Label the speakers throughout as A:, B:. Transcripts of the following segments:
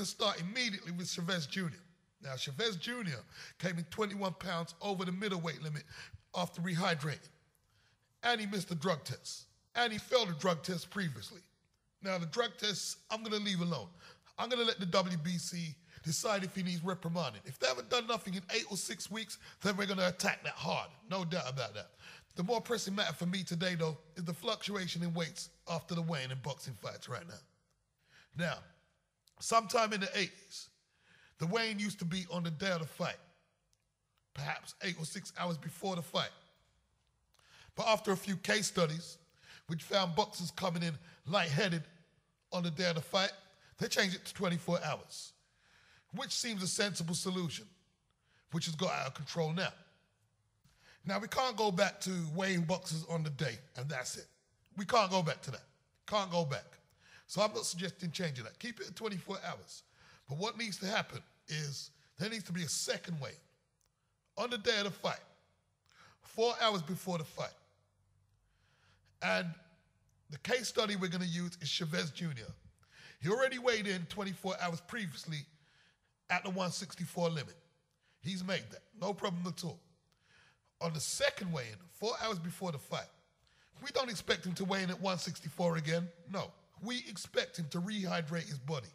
A: to start immediately with Chavez Jr. Now, Chavez Jr. came in 21 pounds over the middleweight limit after rehydrating. And he missed the drug test. And he failed the drug test previously. Now, the drug tests, I'm going to leave alone. I'm going to let the WBC decide if he needs reprimanding. If they haven't done nothing in 8 or 6 weeks, then we're going to attack that hard. No doubt about that. The more pressing matter for me today, though, is the fluctuation in weights after the weigh-in in boxing fights right now. Now, sometime in the 80s, the weigh-in used to be on the day of the fight, perhaps 8 or 6 hours before the fight. But after a few case studies, which found boxers coming in lightheaded on the day of the fight, they changed it to 24 hours, which seems a sensible solution, which has got out of control now. Now, we can't go back to weighing boxers on the day, and that's it. We can't go back to that. Can't go back. So I'm not suggesting changing that. Keep it at 24 hours. But what needs to happen is there needs to be a second weigh on the day of the fight, 4 hours before the fight. And the case study we're going to use is Chavez Jr. He already weighed in 24 hours previously at the 164 limit. He's made that. No problem at all. On the second weigh-in, 4 hours before the fight, we don't expect him to weigh in at 164 again. No. We expect him to rehydrate his body,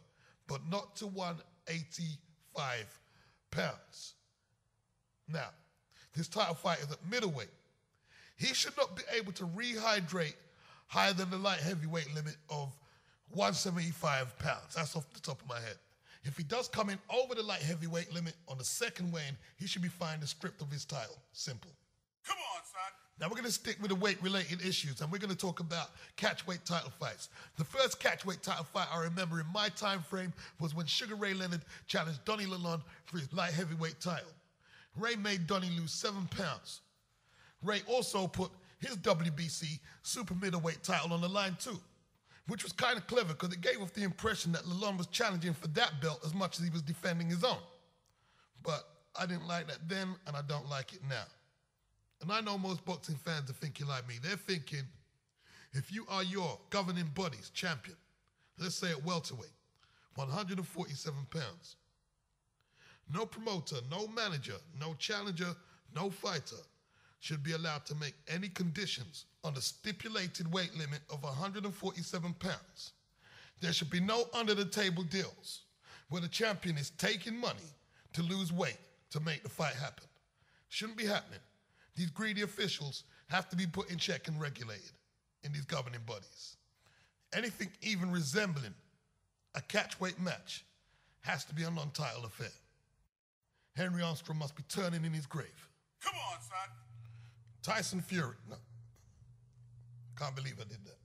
A: but not to 185 pounds. Now, this title fight is at middleweight. He should not be able to rehydrate higher than the light heavyweight limit of 175 pounds. That's off the top of my head. If he does come in over the light heavyweight limit on the second weigh-in, he should be fined the script of his title. Simple.
B: Come on, son.
A: Now we're going to stick with the weight-related issues, and we're going to talk about catchweight title fights. The first catchweight title fight I remember in my time frame was when Sugar Ray Leonard challenged Donnie Lalonde for his light heavyweight title. Ray made Donnie lose 7 pounds. Ray also put his WBC super middleweight title on the line too, which was kind of clever because it gave off the impression that Lalonde was challenging for that belt as much as he was defending his own. But I didn't like that then, and I don't like it now. And I know most boxing fans are thinking like me. They're thinking, if you are your governing body's champion, let's say at welterweight, 147 pounds, no promoter, no manager, no challenger, no fighter should be allowed to make any conditions on the stipulated weight limit of 147 pounds. There should be no under-the-table deals where the champion is taking money to lose weight to make the fight happen. Shouldn't be happening. These greedy officials have to be put in check and regulated in these governing bodies. Anything even resembling a catchweight match has to be a non-title affair. Henry Armstrong must be turning in his grave.
B: Come on, son.
A: Tyson Fury, no, can't believe I did that.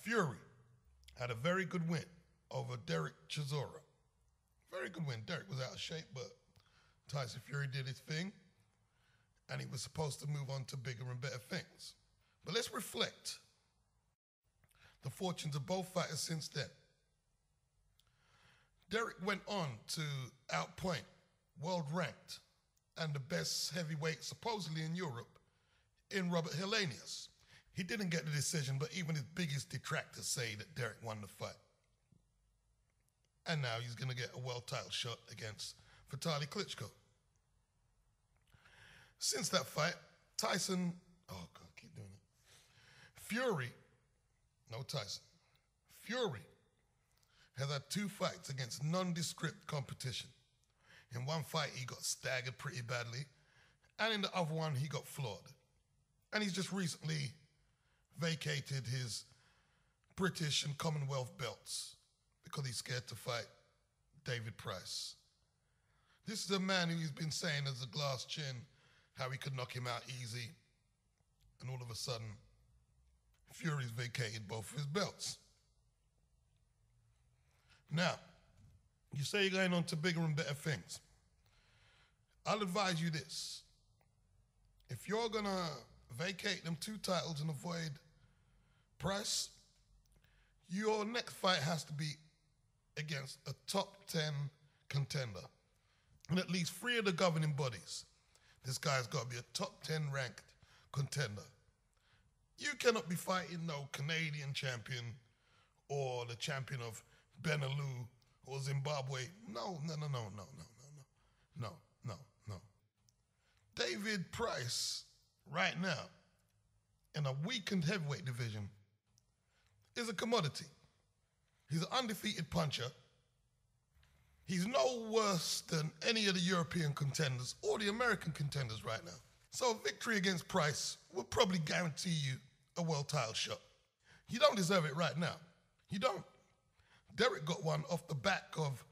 A: Fury had a very good win over Derek Chisora. Very good win. Derek was out of shape, but Tyson Fury did his thing, and he was supposed to move on to bigger and better things. But let's reflect the fortunes of both fighters since then. Derek went on to outpoint world-ranked and the best heavyweight supposedly in Europe in Robert Helenius. He didn't get the decision, but even his biggest detractors say that Derek won the fight. And now he's going to get a world title shot against Vitaly Klitschko. Since that fight, Tyson, oh God, keep doing it. Fury has had 2 fights against nondescript competition. In one fight, he got staggered pretty badly, and in the other one, he got floored. And he's just recently vacated his British and Commonwealth belts because he's scared to fight David Price. This is a man who he's been saying has a glass chin, how he could knock him out easy, and all of a sudden, Fury's vacated both of his belts. Now, you say you're going on to bigger and better things. I'll advise you this. If you're going to vacate them 2 titles and avoid Price, your next fight has to be against a top 10 contender in at least 3 of the governing bodies. This guy's got to be a top 10 ranked contender. You cannot be fighting no Canadian champion or the champion of Benelux or Zimbabwe. No. David Price, right now, in a weakened heavyweight division, is a commodity. He's an undefeated puncher. He's no worse than any of the European contenders or the American contenders right now. So a victory against Price will probably guarantee you a world title shot. You don't deserve it right now. You don't. Derek got one off the back of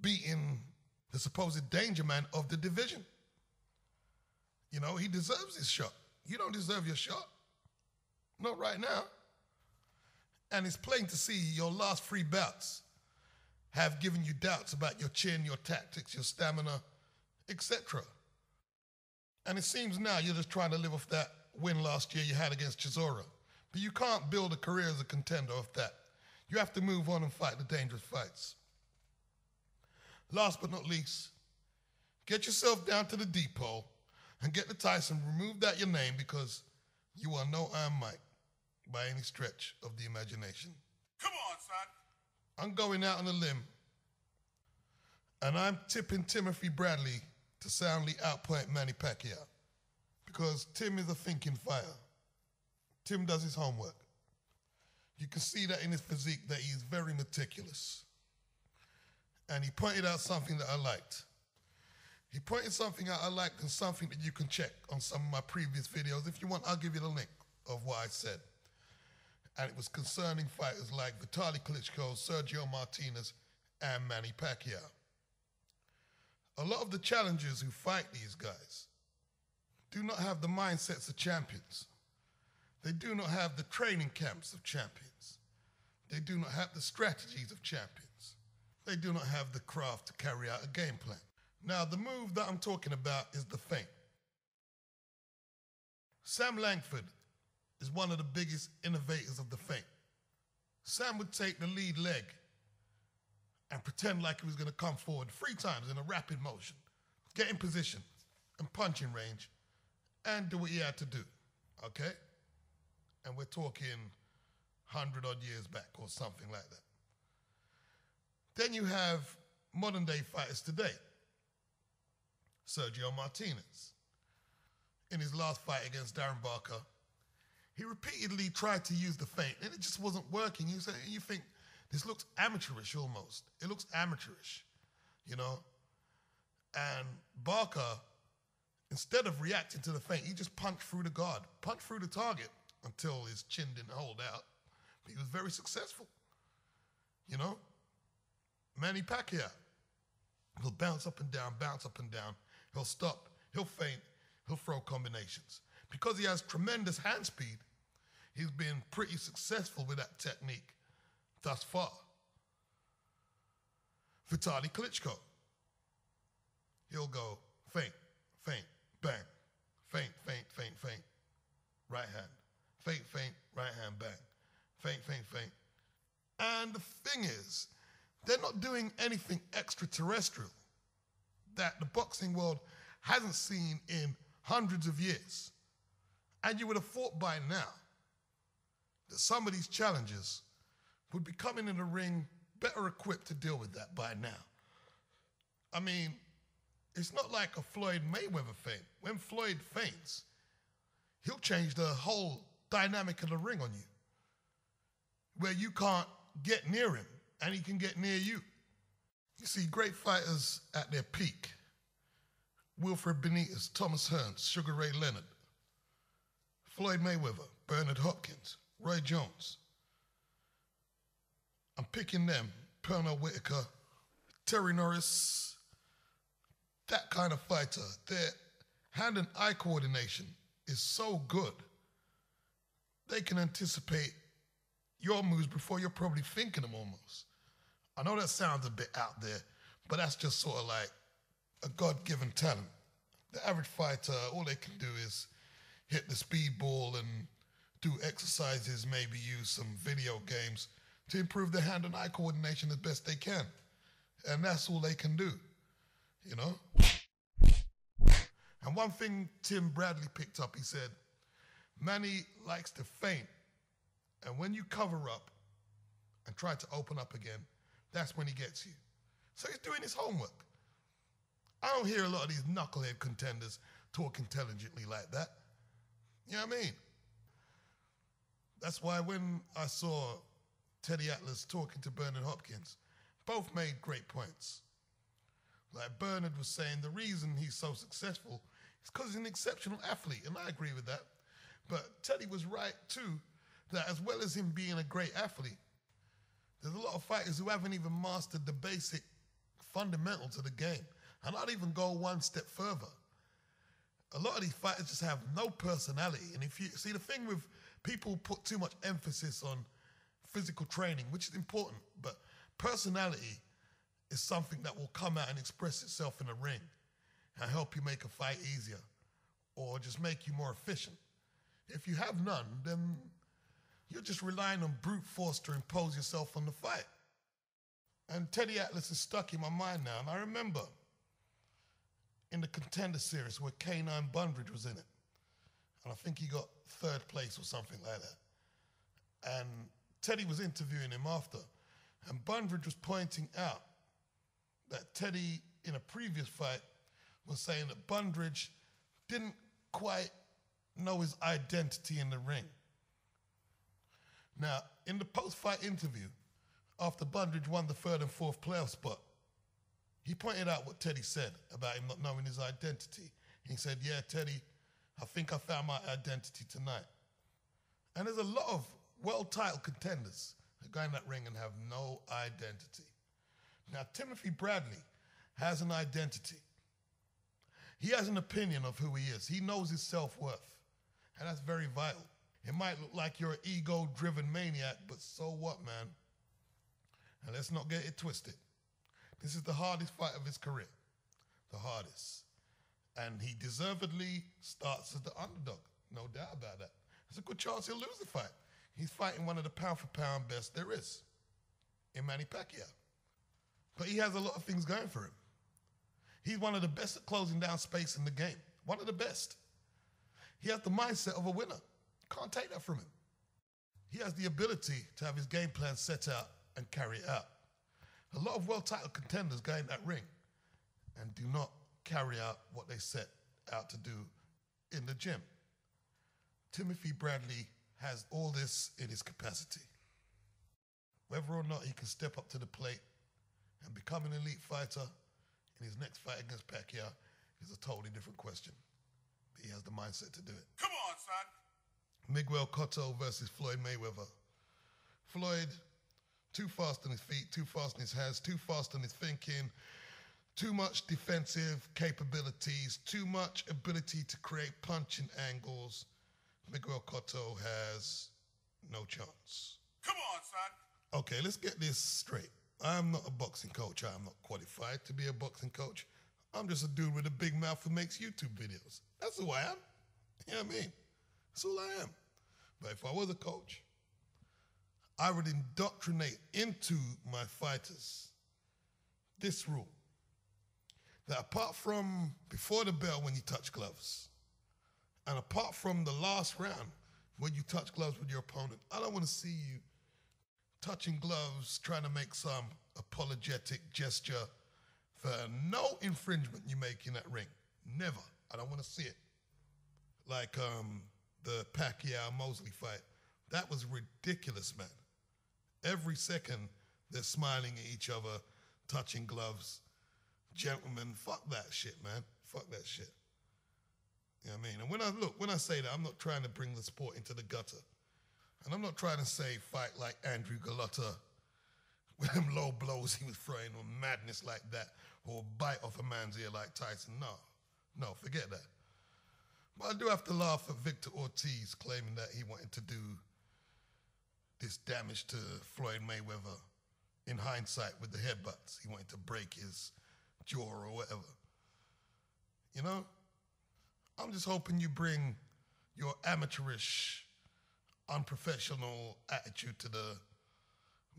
A: beating the supposed danger man of the division. You know, he deserves his shot. You don't deserve your shot. Not right now. And it's plain to see your last 3 bouts have given you doubts about your chin, your tactics, your stamina, etc. And it seems now you're just trying to live off that win last year you had against Chisora. But you can't build a career as a contender off that. You have to move on and fight the dangerous fights. Last but not least, get yourself down to the depot and get the Tyson removed out your name, because you are no Iron Mike by any stretch of the imagination.
B: Come on, son.
A: I'm going out on a limb, and I'm tipping Timothy Bradley to soundly outpoint Manny Pacquiao, because Tim is a thinking fighter. Tim does his homework. You can see that in his physique, that he's very meticulous. And he pointed out something that I liked. He pointed something out I liked, and something that you can check on some of my previous videos. If you want, I'll give you the link of what I said. And it was concerning fighters like Vitaly Klitschko, Sergio Martinez, and Manny Pacquiao. A lot of the challengers who fight these guys do not have the mindsets of champions. They do not have the training camps of champions. They do not have the strategies of champions. They do not have the craft to carry out a game plan. Now, the move that I'm talking about is the feint. Sam Langford is one of the biggest innovators of the feint. Sam would take the lead leg and pretend like he was going to come forward 3 times in a rapid motion, get in position and punching range, and do what he had to do, okay? And we're talking 100-odd years back or something like that. Then you have modern-day fighters today. Sergio Martinez. In his last fight against Darren Barker, he repeatedly tried to use the feint, and it just wasn't working. You think, this looks amateurish almost. It looks amateurish, you know? And Barker, instead of reacting to the feint, he just punched through the guard, punched through the target until his chin didn't hold out. But he was very successful, you know? Manny Pacquiao, he'll bounce up and down, bounce up and down. He'll stop, he'll feint, he'll throw combinations. Because he has tremendous hand speed, he's been pretty successful with that technique thus far. Vitaly Klitschko, he'll go feint, feint, bang, feint, feint, feint, feint, right hand, feint, feint, right hand, bang, feint, feint, feint. And the thing is, they're not doing anything extraterrestrial that the boxing world hasn't seen in hundreds of years. And you would have thought by now that some of these challengers would be coming in the ring better equipped to deal with that by now. I mean, it's not like a Floyd Mayweather feint. When Floyd feints, he'll change the whole dynamic of the ring on you, where you can't get near him and he can get near you. You see great fighters at their peak. Wilfred Benitez, Thomas Hearns, Sugar Ray Leonard, Floyd Mayweather, Bernard Hopkins, Roy Jones. I'm picking them, Pernell Whitaker, Terry Norris, that kind of fighter. Their hand and eye coordination is so good, they can anticipate your moves before you're probably thinking them almost. I know that sounds a bit out there, but that's just sort of like a God-given talent. The average fighter, all they can do is hit the speedball and do exercises, maybe use some video games to improve their hand and eye coordination as best they can. And that's all they can do, you know? And one thing Tim Bradley picked up, he said, Manny likes to feint. And when you cover up and try to open up again, that's when he gets you. So he's doing his homework. I don't hear a lot of these knucklehead contenders talk intelligently like that. You know what I mean? That's why when I saw Teddy Atlas talking to Bernard Hopkins, both made great points. Like Bernard was saying, the reason he's so successful is because he's an exceptional athlete, and I agree with that. But Teddy was right too, that as well as him being a great athlete, there's a lot of fighters who haven't even mastered the basic fundamentals of the game. And I'd even go one step further. A lot of these fighters just have no personality. And if you see, the thing with people put too much emphasis on physical training, which is important, but personality is something that will come out and express itself in a ring and help you make a fight easier or just make you more efficient. If you have none, then you're just relying on brute force to impose yourself on the fight. And Teddy Atlas is stuck in my mind now. And I remember in the Contender Series where K9 Bundridge was in it. And I think he got 3rd place or something like that. And Teddy was interviewing him after. And Bundridge was pointing out that Teddy, in a previous fight, was saying that Bundridge didn't quite know his identity in the ring. Now, in the post-fight interview, after Bundridge won the 3rd and 4th playoff spot, he pointed out what Teddy said about him not knowing his identity. He said, yeah, Teddy, I think I found my identity tonight. And there's a lot of world-title contenders that go in that ring and have no identity. Now, Timothy Bradley has an identity. He has an opinion of who he is. He knows his self-worth, and that's very vital. It might look like you're an ego-driven maniac, but so what, man? And let's not get it twisted. This is the hardest fight of his career, the hardest. And he deservedly starts as the underdog, no doubt about that. There's a good chance he'll lose the fight. He's fighting one of the pound-for-pound best there is in Manny Pacquiao. But he has a lot of things going for him. He's one of the best at closing down space in the game, one of the best. He has the mindset of a winner. Can't take that from him. He has the ability to have his game plan set out and carry it out. A lot of world title contenders go in that ring and do not carry out what they set out to do in the gym. Timothy Bradley has all this in his capacity. Whether or not he can step up to the plate and become an elite fighter in his next fight against Pacquiao is a totally different question. But he has the mindset to do it.
B: Come on, son.
A: Miguel Cotto versus Floyd Mayweather. Floyd, too fast on his feet, too fast on his hands, too fast on his thinking, too much defensive capabilities, too much ability to create punching angles. Miguel Cotto has no chance.
B: Come on, son.
A: Okay, let's get this straight. I'm not a boxing coach. I'm not qualified to be a boxing coach. I'm just a dude with a big mouth who makes YouTube videos. That's who I am. You know what I mean? That's all I am. But if I was a coach, I would indoctrinate into my fighters this rule. That apart from before the bell when you touch gloves, and apart from the last round when you touch gloves with your opponent, I don't want to see you touching gloves, trying to make some apologetic gesture for no infringement you make in that ring. Never. I don't want to see it. Like the Pacquiao-Mosley fight. That was ridiculous, man. Every second, they're smiling at each other, touching gloves. Gentlemen, fuck that shit, man. Fuck that shit. You know what I mean? And when I say that, I'm not trying to bring the sport into the gutter. And I'm not trying to say fight like Andrew Gallotta with them low blows he was throwing or madness like that or bite off a man's ear like Tyson. No, forget that. But I do have to laugh at Victor Ortiz claiming that he wanted to do this damage to Floyd Mayweather in hindsight with the headbutts. He wanted to break his jaw or whatever. You know? I'm just hoping you bring your amateurish, unprofessional attitude to the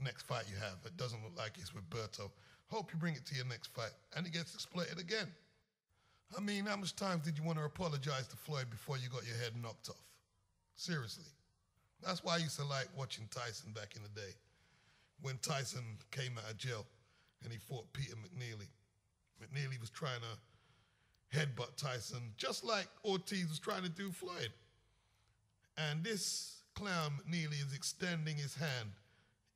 A: next fight you have. It doesn't look like it's with Berto. Hope you bring it to your next fight and it gets exploited again. I mean, how much times did you want to apologize to Floyd before you got your head knocked off? Seriously. That's why I used to like watching Tyson back in the day. when Tyson came out of jail and he fought Peter McNeely. McNeely was trying to headbutt Tyson just like Ortiz was trying to do Floyd. And this clown McNeely is extending his hand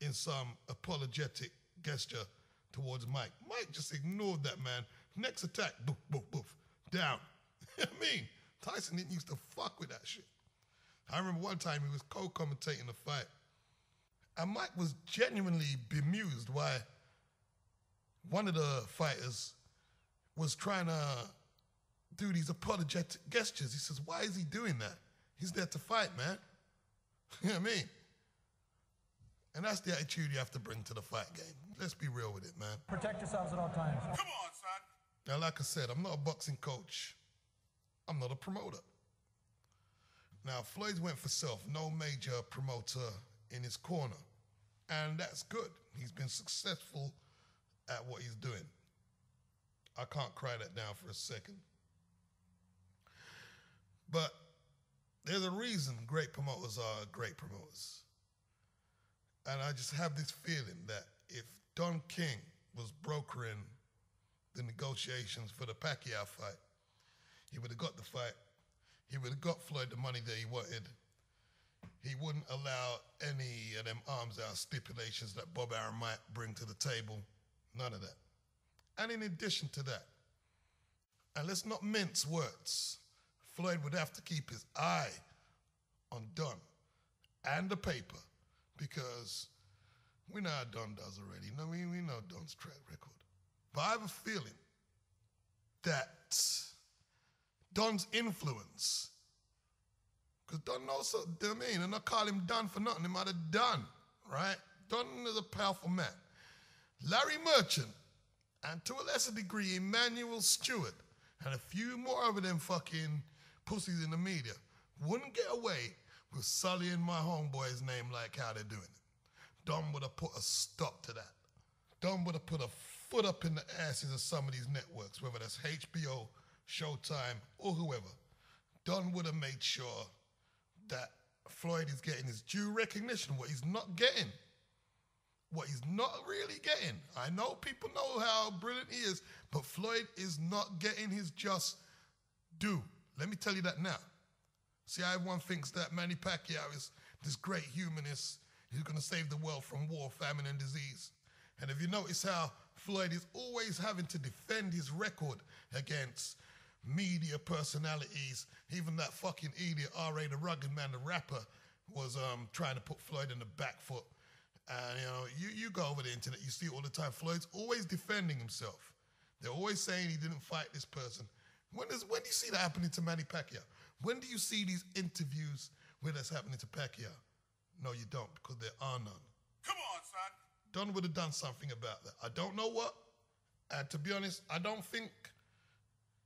A: in some apologetic gesture towards Mike. Mike just ignored that man. Next attack, boof, boof, boof, down. I mean, Tyson didn't used to fuck with that shit. I remember one time he was co-commentating the fight, and Mike was genuinely bemused why one of the fighters was trying to do these apologetic gestures. He says, why is he doing that? He's there to fight, man. You know what I mean? And that's the attitude you have to bring to the fight game. Let's be real with it, man.
C: Protect yourselves at all times.
B: Come on, son.
A: Now, like I said, I'm not a boxing coach. I'm not a promoter. Now, Floyd went for self, no major promoter in his corner. And that's good. He's been successful at what he's doing. I can't cry that down for a second. But there's a reason great promoters are great promoters. And I just have this feeling that if Don King was brokering the negotiations for the Pacquiao fight, he would have got the fight. He would have got Floyd the money that he wanted. He wouldn't allow any of them arms out stipulations that Bob Arum might bring to the table. None of that. And in addition to that, and let's not mince words, Floyd would have to keep his eye on Don and the paper, because we know how Don does already. No, we know Don's track record. But I have a feeling that Don's influence, because Don knows what I mean, and I call him Don for nothing, he might have done, right? Don is a powerful man. Larry Merchant, and to a lesser degree, Emmanuel Stewart, and a few more of them fucking pussies in the media wouldn't get away with sullying my homeboy's name like how they're doing it. Don would have put a stop to that. Don would have put a foot up in the asses of some of these networks, whether that's HBO, Showtime, or whoever. Don would have made sure that Floyd is getting his due recognition, what he's not getting. What he's not really getting. I know people know how brilliant he is, but Floyd is not getting his just due. Let me tell you that now. See, everyone thinks that Manny Pacquiao is this great humanist who's going to save the world from war, famine, and disease. And if you notice how Floyd is always having to defend his record against media personalities, even that fucking idiot R.A. the Rugged Man, the rapper, was trying to put Floyd in the back foot. And you go over the internet, you see it all the time. Floyd's always defending himself. They're always saying he didn't fight this person. When do you see that happening to Manny Pacquiao? When do you see these interviews where that's happening to Pacquiao? No, you don't, because there are none.
B: Come on, son.
A: Don would have done something about that. I don't know what. And to be honest, I don't think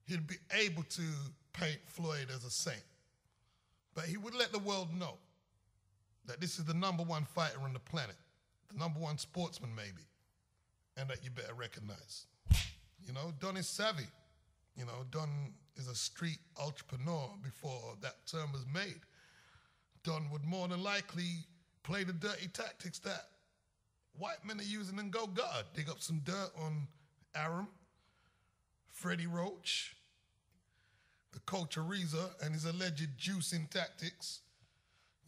A: he'd be able to paint Floyd as a saint. But he would let the world know that this is the #1 fighter on the planet, the #1 sportsman maybe, and that you better recognize. Don is savvy. Don is a street entrepreneur before that term was made. Don would more than likely play the dirty tactics that white men are using and go guard. Dig up some dirt on Arum, Freddie Roach, the coach Ariza and his alleged juicing tactics,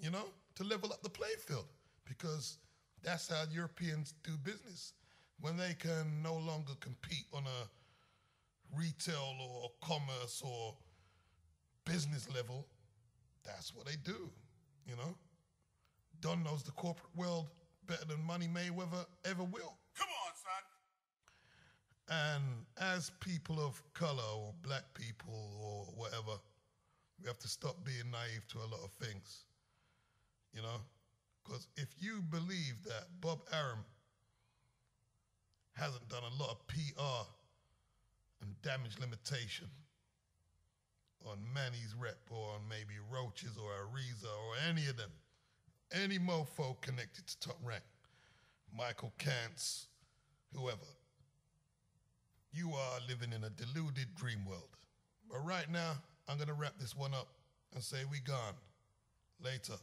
A: to level up the playing field, because that's how Europeans do business. When they can no longer compete on a retail or commerce or business level, that's what they do, Don knows the corporate world better than Money Mayweather ever will.
B: Come on, son.
A: And as people of color or black people or whatever, we have to stop being naive to a lot of things, because if you believe that Bob Arum hasn't done a lot of PR and damage limitation on Manny's rep or on maybe Roaches or Ariza or any of them, any mofo connected to Top Rank, Michael Kantz, whoever, you are living in a deluded dream world. But right now, I'm going to wrap this one up and say we gone. Later.